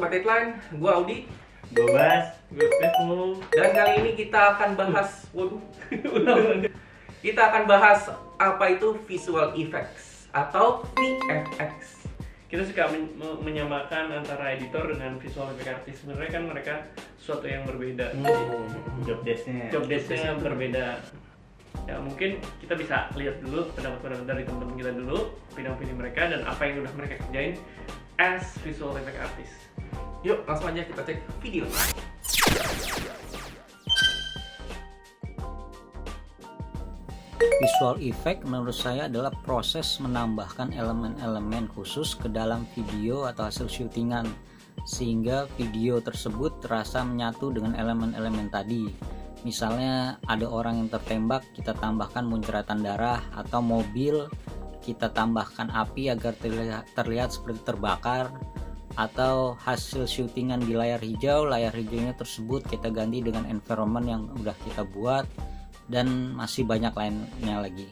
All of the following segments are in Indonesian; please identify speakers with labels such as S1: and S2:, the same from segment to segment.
S1: Smart Deadline, gue Audi,
S2: gue Bas, gue Stefo.
S1: dan kali ini kita akan bahas, kita akan bahas apa itu visual effects atau VFX.
S2: Kita suka menyamakan antara editor dengan visual effect artist. Sebenarnya kan mereka sesuatu yang berbeda.
S3: Job desk-nya
S2: berbeda. Ya mungkin kita bisa lihat dulu pendapat dari teman-teman kita dulu, opini mereka dan apa yang udah mereka kerjain as visual effect artist.
S1: Yuk langsung aja kita cek video.
S4: Visual effect menurut saya adalah proses menambahkan elemen-elemen khusus ke dalam video atau hasil syutingan sehingga video tersebut terasa menyatu dengan elemen-elemen tadi. Misalnya ada orang yang tertembak, kita tambahkan muncratan darah, atau mobil kita tambahkan api agar terlihat seperti terbakar, atau hasil syutingan di layar hijaunya tersebut kita ganti dengan environment yang udah kita buat, dan masih banyak lainnya lagi.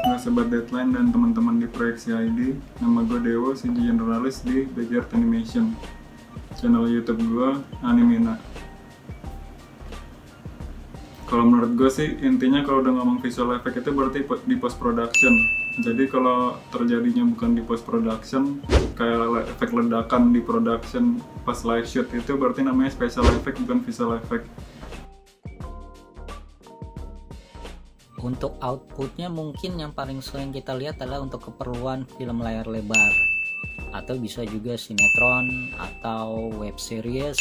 S5: Nah, Sobat Deadline dan teman-teman di Proyeksi ID, nama gue Dewo, CG Generalis di Backyard Animation. Channel YouTube gue Animina. Kalau menurut gue sih intinya kalau udah ngomong visual effect itu berarti di post production. Jadi kalau terjadinya bukan di post production, kayak efek ledakan di production pas live shoot itu berarti namanya special effect bukan visual effect.
S4: Untuk outputnya mungkin yang paling sering kita lihat adalah untuk keperluan film layar lebar, atau bisa juga sinetron atau web series,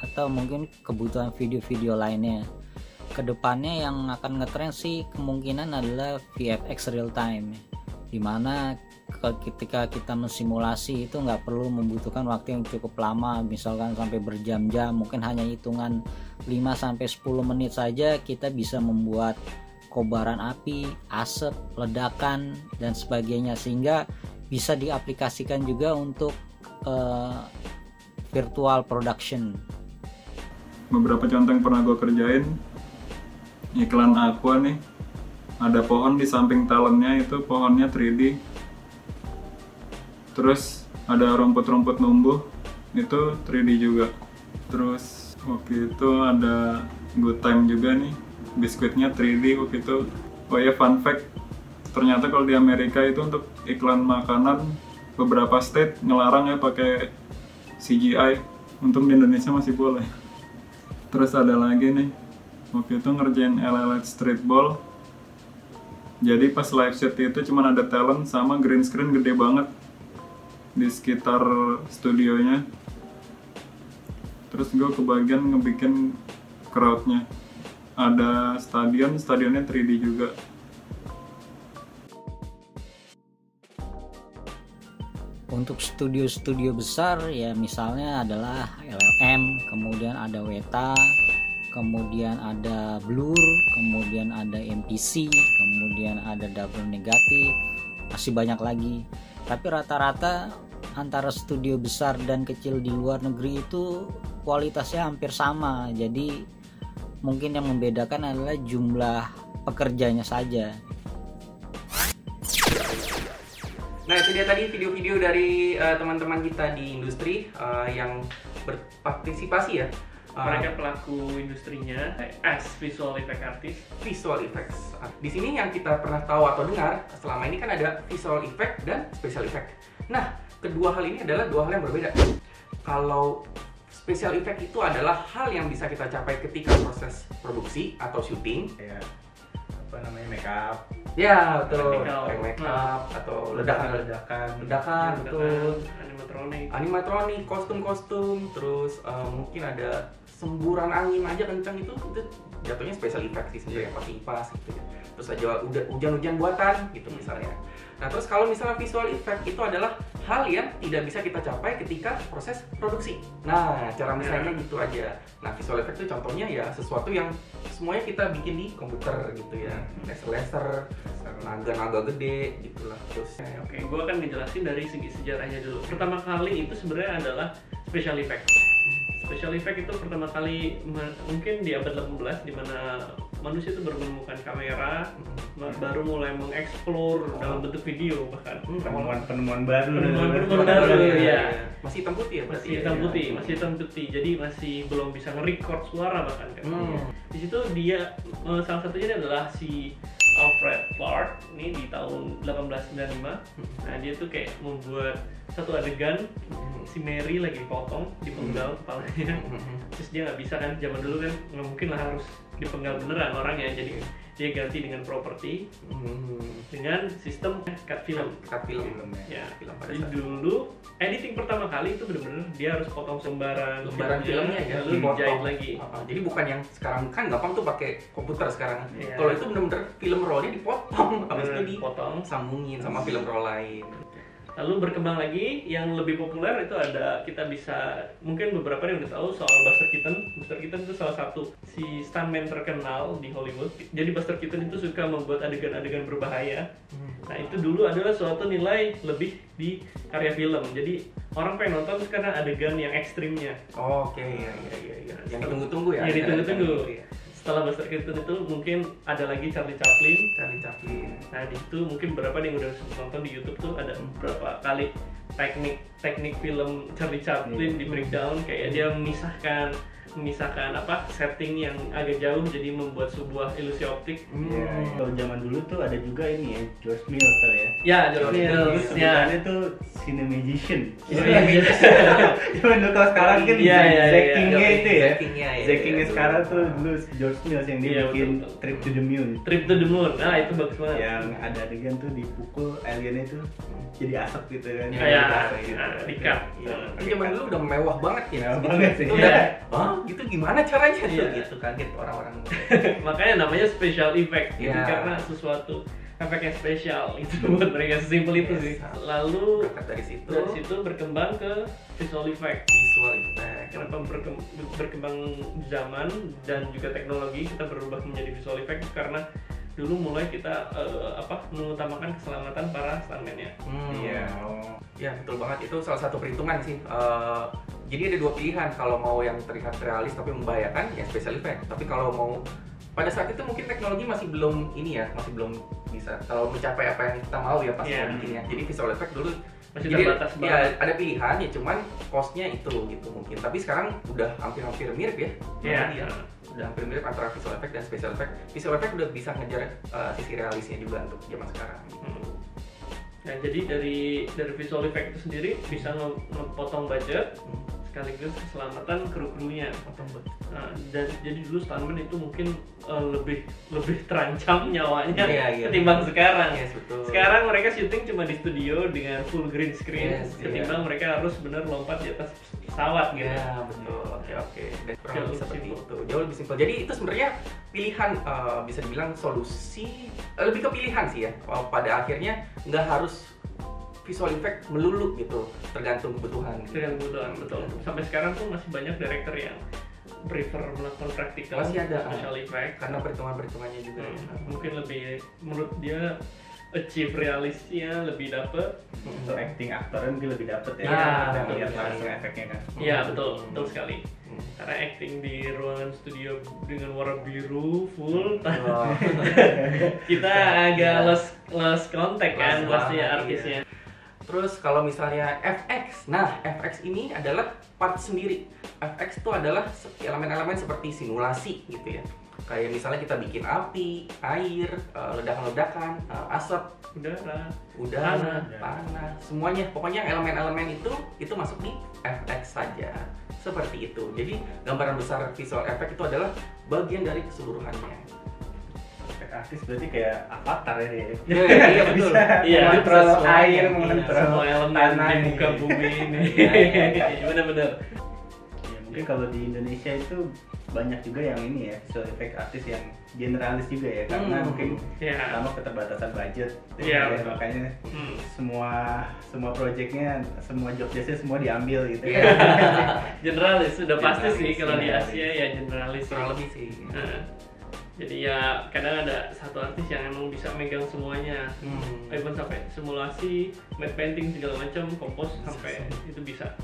S4: atau mungkin kebutuhan video-video lainnya. Kedepannya yang akan ngetrend sih kemungkinan adalah VFX real time, dimana ketika kita mensimulasi itu nggak perlu membutuhkan waktu yang cukup lama, misalkan sampai berjam-jam, mungkin hanya hitungan 5-10 menit saja kita bisa membuat kobaran api, asap, ledakan, dan sebagainya, sehingga bisa diaplikasikan juga untuk virtual production.
S5: Beberapa contoh yang pernah gue kerjain, iklan Aqua nih, ada pohon di samping talentnya, itu pohonnya 3D, terus ada rumput-rumput numbuh, itu 3D juga. Terus waktu itu ada Good Time juga nih, biskuitnya 3D waktu itu. Oh ya, fun fact, ternyata kalau di Amerika itu untuk iklan makanan beberapa state ngelarang ya pakai CGI, untung di Indonesia masih boleh. Terus ada lagi nih, waktu itu ngerjain LLC streetball, jadi pas live set itu cuma ada talent sama green screen gede banget di sekitar studionya. Terus gue kebagian ngebikin crowdnya, ada stadionnya 3D juga.
S4: Untuk studio-studio besar ya misalnya adalah LLM, kemudian ada Weta, kemudian ada Blur, kemudian ada MPC, kemudian ada Double Negative, masih banyak lagi. Tapi rata-rata antara studio besar dan kecil di luar negeri itu kualitasnya hampir sama. Jadi mungkin yang membedakan adalah jumlah pekerjanya saja.
S1: Nah itu dia tadi video-video dari teman-teman kita di industri yang berpartisipasi ya.
S2: Mereka pelaku industrinya as visual effect artist.
S1: Visual effects. Di sini yang kita pernah tahu atau dengar selama ini kan ada visual effect dan special effect. Nah, kedua hal ini adalah dua hal yang berbeda. Kalau special effect itu adalah hal yang bisa kita capai ketika proses produksi atau syuting.
S3: Kayak apa namanya, makeup.
S1: Ya, betul.
S2: Technical.
S1: Kayak makeup atau ledakan, betul. Animatronik, kostum, terus mungkin ada semburan angin aja kencang, itu jatuhnya special effect sih sebenarnya, pakai kipas gitu ya. Terus aja hujan-hujan buatan gitu misalnya. Nah terus kalau misalnya visual effect itu adalah hal yang tidak bisa kita capai ketika proses produksi. Nah cara misalnya gitu aja. Nah visual effect itu contohnya ya sesuatu yang semuanya kita bikin di komputer gitu ya, laser, naga gede gitulah. Terus
S2: Oke, gue akan ngejelasin dari segi sejarahnya dulu. Pertama kali itu sebenarnya adalah special effect. Special effect itu pertama kali mungkin di abad 18 di mana manusia itu baru menemukan kamera, baru mulai mengeksplor dalam bentuk video bahkan.
S3: Penemuan baru.
S2: Penemuan baru ya.
S1: Masih hitam putih ya?
S2: Masih hitam putih, masih hitam putih. Jadi masih belum bisa nge-record suara bahkan kan. Di situ dia salah satunya adalah si Alfred Clark ini di tahun 1895. Nah, dia tuh kayak membuat satu adegan si Mary lagi dipotong, dipenggal kepalanya. Terus dia nggak bisa kan, zaman dulu kan nggak mungkin lah harus dipenggal beneran orangnya, jadi dia ganti dengan properti dengan sistem cut film ya. Jadi dulu editing pertama kali itu bener-bener dia harus potong lembaran
S1: filmnya ya,
S2: lalu dijahit lagi.
S1: Jadi bukan yang sekarang kan gampang tuh pakai komputer sekarang. Kalau itu bener-bener film rollnya dipotong, habis itu dipotong, sambungin sama film roll lain.
S2: Lalu berkembang lagi, yang lebih populer itu ada, kita bisa, mungkin beberapa yang udah tahu soal Buster Keaton. Buster Keaton itu salah satu si stuntman terkenal di Hollywood. Jadi Buster Keaton itu suka membuat adegan-adegan berbahaya. Nah, itu dulu adalah suatu nilai lebih di karya film. Jadi orang pengen nonton karena adegan yang ekstrimnya.
S1: Oke, iya. Yang ditunggu-tunggu ya.
S2: Yang ditunggu-tunggu. Setelah Buster Keaton itu mungkin ada lagi Charlie Chaplin. Nah, di situ mungkin beberapa yang udah nonton di YouTube tuh ada beberapa kali teknik film Charlie Chaplin di breakdown, kayak dia memisahkan apa setting yang agak jauh jadi membuat sebuah ilusi optik.
S3: Kalau zaman dulu tuh ada juga ini ya, George Mills tuh ya.
S2: Ya, George Mills.
S3: Sebenarnya tuh Cinemagician. Cuman dulu kalau sekarang kan Zackingnya itu ya. Zackingnya sekarang tuh dulu George Mills yang dia bikin Trip to the Moon.
S2: Trip to the Moon. Nah, itu bagus banget.
S3: Yang ada adegan tuh dipukul aliennya tuh jadi asap gitu kan.
S2: Dikat.
S1: Kan zaman dulu udah mewah banget ya.
S3: Banget sih.
S1: Gitu gimana caranya gitu kaget orang-orang.
S2: Makanya namanya special effect gitu, karena sesuatu efek yang spesial itu buat mereka, sesimpel itu sih. Lalu
S1: dari situ
S2: berkembang ke visual effect. Kenapa berkembang zaman dan juga teknologi kita berubah menjadi visual effect, karena dulu mulai kita mengutamakan keselamatan para stuntman-nya.
S1: Ya betul banget, itu salah satu perhitungan sih. Jadi ada dua pilihan, kalau mau yang terlihat realis tapi membahayakan ya special effect. Tapi kalau mau pada saat itu mungkin teknologi masih belum masih belum bisa kalau mencapai apa yang kita mau ya pas mau bikinnya. Jadi visual effect dulu
S2: masih terbatas banget.
S1: Ya ada pilihan ya, cuman cost-nya itu gitu mungkin. Tapi sekarang udah hampir mirip ya. Udah hampir mirip antara visual effect dan special effect. Visual effect udah bisa ngejar sisi realisnya juga untuk zaman sekarang.
S2: Nah, jadi dari visual effect itu sendiri bisa ngepotong budget sekaligus keselamatan kru-krunya. Nah, dan jadi dulu stuntman itu mungkin lebih terancam nyawanya ketimbang sekarang.
S1: Betul.
S2: Sekarang mereka syuting cuma di studio dengan full green screen, ketimbang mereka harus benar lompat di atas pesawat gitu.
S1: Ya betul. Oke. Dan kurang lebih seperti itu. Jauh lebih simpel. Jadi itu sebenarnya pilihan, bisa dibilang solusi, lebih ke pilihan sih ya. Pada akhirnya nggak harus visual effect melulu gitu, tergantung kebutuhan.
S2: Betul. Sampai sekarang tuh masih banyak director yang prefer melakukan practical,
S1: masih ada
S2: special effect
S1: karena perhitungannya juga.
S2: Mungkin lebih, menurut dia achieve realisnya lebih dapet.
S3: Untuk acting aktornya mungkin lebih dapet ya. Lihat langsung efeknya kan.
S2: Iya betul sekali. Karena acting di ruangan studio dengan warna biru full, kita agak lost contact kan pastinya artisnya.
S1: Terus kalau misalnya FX, nah FX ini adalah part sendiri. FX itu adalah elemen-elemen seperti simulasi gitu ya. Kayak misalnya kita bikin api, air, ledakan-ledakan, asap, udara, tanah, semuanya. Pokoknya elemen-elemen itu masuk di FX saja. Seperti itu. Jadi gambaran besar visual effect itu adalah bagian dari keseluruhannya.
S3: Artis berarti kayak avatar ya.
S1: Iya betul.
S2: Iya,
S3: mengontrol air, mengontrol
S2: semua elemen di muka bumi ini. Benar-benar.
S3: Ya, mungkin kalau di Indonesia itu banyak juga yang ini ya, visual effect artis yang generalis juga ya, karena mungkin sama keterbatasan budget. Makanya semua proyeknya, semua job desknya semua diambil gitu.
S2: Generalis sudah pasti sih kalau di Asia ya generalis.
S1: Kurang lebih sih.
S2: Jadi ya kadang ada satu artis yang emang bisa megang semuanya, even sampai simulasi, matte painting segala macam, kompos sampai itu bisa.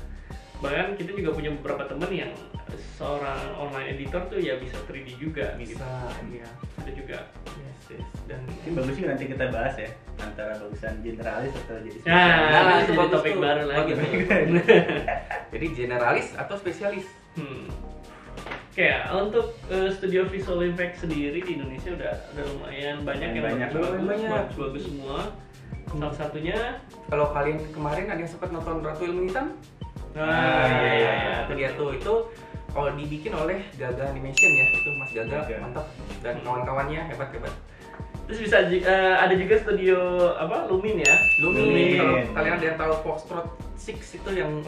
S2: Bahkan kita juga punya beberapa teman yang seorang online editor tuh ya bisa 3D juga
S1: bisa
S2: gitu. Ada juga.
S1: Yes. Dan
S3: ini bagus juga nanti kita bahas ya antara bagusan generalis atau jadi
S2: spesialis.
S1: Itu
S2: jadi topik baru lagi.
S1: Jadi generalis atau spesialis.
S2: Oke, untuk studio visual effect sendiri di Indonesia udah lumayan banyak yang bagus semua. Salah satunya
S1: kalau kalian kemarin ada yang sempat nonton Ratu Ilmu Hitam?
S2: Iya.
S1: Itu dia tuh, itu kalau dibikin oleh Gaga Animation ya, itu Mas Gaga mantap dan kawan-kawannya hebat.
S2: Terus bisa ada juga studio Lumin ya.
S1: Lumin. Kalau kalian ada yang tahu Foxtrot 6 itu yang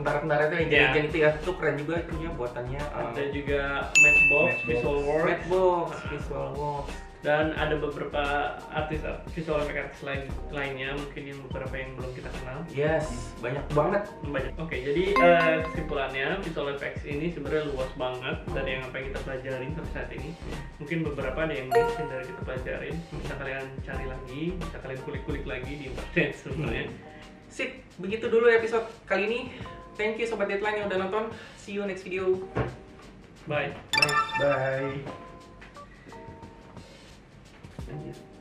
S1: tentara-tentara itu intelijen itu ya, itu keren juga itunya buatannya.
S2: Ada juga Matchbox Visual
S1: Works.
S2: Dan ada beberapa artis visual effect artis lainnya mungkin yang beberapa yang belum kita kenal.
S1: Yes, banyak banget.
S2: Oke, jadi kesimpulannya visual effects ini sebenarnya luas banget dari yang apa yang kita pelajarin sampai saat ini. Mungkin beberapa ada yang miss dari kita pelajarin. Bisa kalian cari lagi, bisa kalian kulik-kulik lagi di internet sebenarnya.
S1: Sip, begitu dulu episode kali ini. Thank you Sobat Deadline yang udah nonton. See you next video.
S2: Bye.
S1: Bye. Anjir.